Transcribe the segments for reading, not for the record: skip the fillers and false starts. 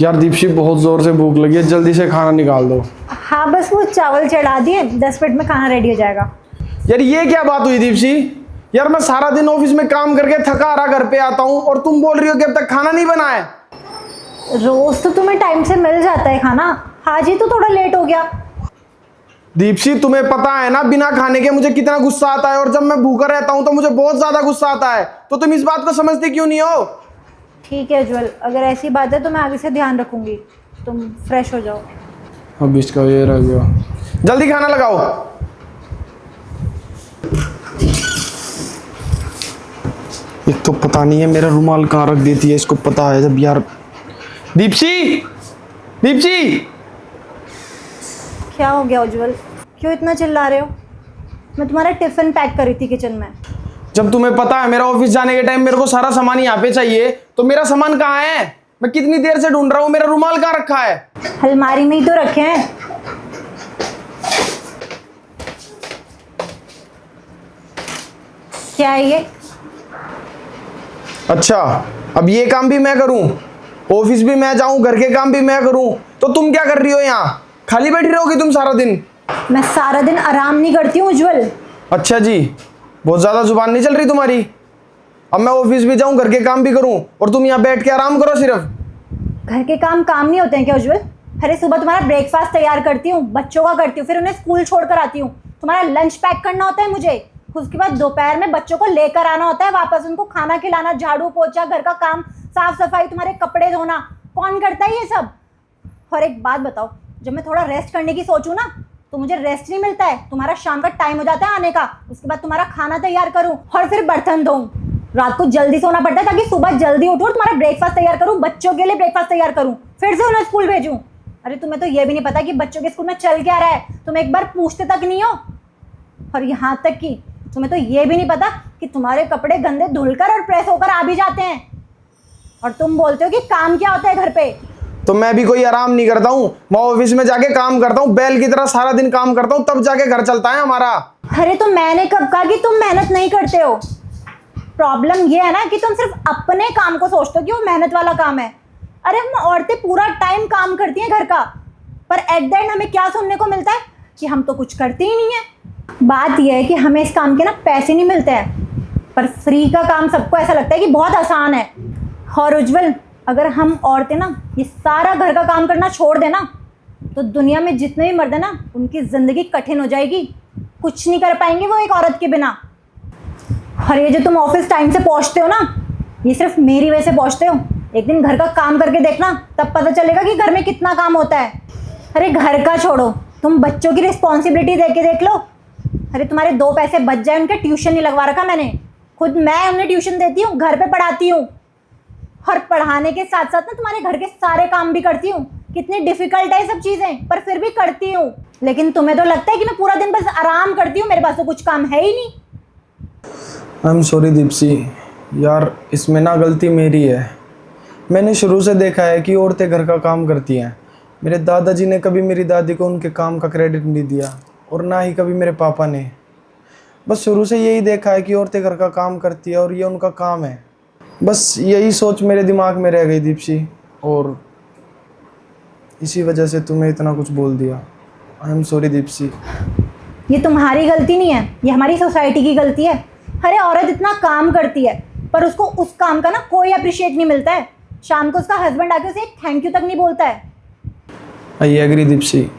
यार दीप्शी बहुत जोर से भूख लगी है, जल्दी से खाना निकाल दो। हाँ बस वो चावल चढ़ा दिए, 10 मिनट में खाना रेडी हो जाएगा। यार ये क्या बात हुई दीप्शी? यार मैं सारा दिन ऑफिस में काम करके थका हारा घर पे आता हूँ और तुम बोल रही हो कि अब तक खाना नहीं बना है। रोज तो तुम्हें टाइम से मिल जाता है खाना, आज ही तो थोड़ा लेट हो गया। दीप्शी तुम्हें पता है ना बिना खाने के मुझे कितना गुस्सा आता है, और जब मैं भूखा रहता हूँ तो मुझे बहुत ज्यादा गुस्सा आता है। तो तुम इस बात को समझती क्यों नहीं हो? ठीक है उज्जवल, अगर ऐसी बात है तो मैं आगे से ध्यान रखूंगी। तुम फ्रेश हो जाओ। अब इसका ये रह गया, जल्दी खाना लगाओ। एक तो पता नहीं है मेरा रुमाल कहाँ रख देती है, इसको पता है जब। यार दीप्शी, दीप्शी क्या हो गया उज्जवल, क्यों इतना चिल्ला रहे हो? मैं तुम्हारा टिफिन पैक करी थी किचन में। जब तुम्हें पता है मेरा ऑफिस जाने के टाइम मेरे को सारा सामान यहाँ पे चाहिए, तो मेरा सामान कहाँ है? मैं कितनी देर से ढूंढ रहा हूँ, मेरा रुमाल कहाँ रखा है? अलमारी में ही तो रखे हैं। क्या है ये? अच्छा, अब ये काम भी मैं करूं, ऑफिस भी मैं जाऊं, घर के काम भी मैं करूं, तो तुम क्या कर रही हो यहाँ? खाली बैठी रहोगी तुम सारा दिन? मैं सारा दिन आराम नहीं करती हूँ उज्जवल। अच्छा जी, बहुत ज्यादा जुबान नहीं चल रही तुम्हारी। अब मैं ऑफिस भी जाऊं, घर के काम भी करूं, और तुम यहाँ बैठ के आराम करो सिर्फ। घर के काम काम नहीं होते हैं क्या उज्जवल? अरे सुबह तुम्हारा ब्रेकफास्ट तैयार करती हूँ, बच्चों का करती हूँ, फिर उन्हें स्कूल छोड़ कर आती हूँ। तुम्हारा लंच पैक करना होता है मुझे, उसके बाद दोपहर में बच्चों को लेकर आना होता है वापस, उनको खाना खिलाना, झाड़ू पोछा, घर का काम, साफ सफाई, तुम्हारे कपड़े धोना। कौन करता है ये सब? और एक बात बताओ, जब मैं थोड़ा रेस्ट करने की सोचूं ना तो मुझे रेस्ट नहीं मिलता है। तुम्हारा शाम का टाइम हो जाता है आने का, उसके बाद तुम्हारा खाना तैयार करूं और फिर बर्तन धोऊं। रात को जल्दी सोना पड़ता है ताकि सुबह जल्दी उठूं और तुम्हारा ब्रेकफास्ट तैयार करूं, बच्चों के लिए ब्रेकफास्ट तैयार करूं, फिर से उन्हें स्कूल भेजूं। अरे तुम्हें तो ये भी नहीं पता कि बच्चों के स्कूल में चल क्या रहा है, तुम एक बार पूछते तक नहीं हो। और यहाँ तक कि तुम्हें तो ये भी नहीं पता कि तुम्हारे कपड़े गंदे धुलकर और प्रेस होकर आ भी जाते हैं, और तुम बोलते हो कि काम क्या होता है घर पे। तो मैं भी कोई आराम नहीं करता हूँ, मैं ऑफिस में जाके काम करता हूँ, बैल की तरह सारा दिन काम करता हूँ, तब जाके घर चलता है हमारा। अरे तो मैंने कब कहा कि तुम मेहनत नहीं करते हो? प्रॉब्लम ये है ना कि तुम सिर्फ अपने काम को सोचते हो कि वो मेहनत वाला काम है। अरे हम औरतें पूरा टाइम काम करती हैं घर का, पर एट द एंड हमें क्या सुनने को मिलता है? कि हम तो कुछ करते ही नहीं है। बात यह है कि हमें इस काम के ना पैसे नहीं मिलते हैं, पर फ्री का काम सबको ऐसा लगता है कि बहुत आसान है। और उज्जवल, अगर हम औरतें ना ये सारा घर का काम करना छोड़ देना तो दुनिया में जितने भी मर्द है ना उनकी ज़िंदगी कठिन हो जाएगी। कुछ नहीं कर पाएंगे वो एक औरत के बिना। और ये जो तुम ऑफिस टाइम से पहुंचते हो ना, ये सिर्फ मेरी वजह से पहुंचते हो। एक दिन घर का काम करके देखना, तब पता चलेगा कि घर में कितना काम होता है। अरे घर का छोड़ो, तुम बच्चों की रिस्पॉन्सिबिलिटी दे के देख लो। अरे तुम्हारे 2 पैसे बच जाए, उनके ट्यूशन नहीं लगवा रखा मैंने, खुद मैं उन्हें ट्यूशन देती हूँ, घर पे पढ़ाती हूँ, और पढ़ाने के साथ साथ ना तुम्हारे घर के सारे काम भी करती हूँ। कितनी डिफिकल्ट है सब चीज़ें, पर फिर भी करती हूँ। लेकिन तुम्हें तो लगता है कि मैं पूरा दिन बस आराम करती हूँ, मेरे पास तो कुछ काम है ही नहीं। आई एम सॉरी दीप्सी, यार इसमें ना गलती मेरी है। मैंने शुरू से देखा है कि औरतें घर का काम करती हैं। मेरे दादाजी ने कभी मेरी दादी को उनके काम का क्रेडिट नहीं दिया, और ना ही कभी मेरे पापा ने। बस शुरू से यही देखा है कि औरतें घर का काम करती है और ये उनका काम है। बस यही सोच मेरे दिमाग में रह गई दीप्सी, और इसी वजह से तुम्हें इतना कुछ बोल दिया। I am sorry Deepsi. ये तुम्हारी गलती नहीं है, ये हमारी सोसाइटी की गलती है। अरे औरत इतना काम करती है पर उसको उस काम का ना कोई अप्रिशिएट नहीं मिलता है। शाम को उसका हस्बैंड आके उसे एक थैंक यू तक नहीं बोलता है। आई एग्री दीप्सी,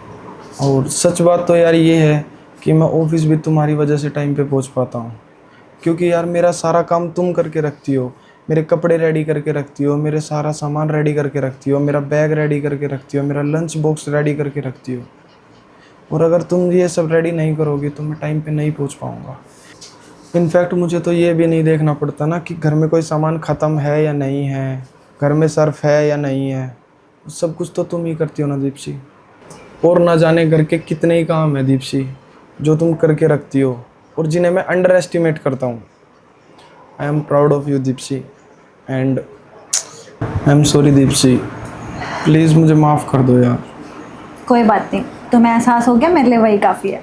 और सच बात तो यार ये है कि मैं ऑफिस भी तुम्हारी वजह से टाइम पे पहुंच पाता हूँ, क्योंकि यार मेरा सारा काम तुम करके रखती हो। मेरे कपड़े रेडी करके रखती हो, मेरे सारा सामान रेडी करके रखती हो, मेरा बैग रेडी करके रखती हो, मेरा लंच बॉक्स रेडी करके रखती हो। और अगर तुम ये सब रेडी नहीं करोगी तो मैं टाइम पे नहीं पहुंच पाऊंगा। इनफैक्ट मुझे तो ये भी नहीं देखना पड़ता ना कि घर में कोई सामान ख़त्म है या नहीं है, घर में सर्फ है या नहीं है, सब कुछ तो तुम ही करती हो ना दीप्सी। और ना जाने घर के कितने ही काम है दीप्सी जो तुम करके रखती हो और जिन्हें मैं अंडर एस्टिमेट करता हूँ। I am proud of you Deepsi, and I am sorry Deepsi, please मुझे माफ़ कर दो यार। कोई बात नहीं, तुम्हें एहसास हो गया, मेरे लिए वही काफ़ी है।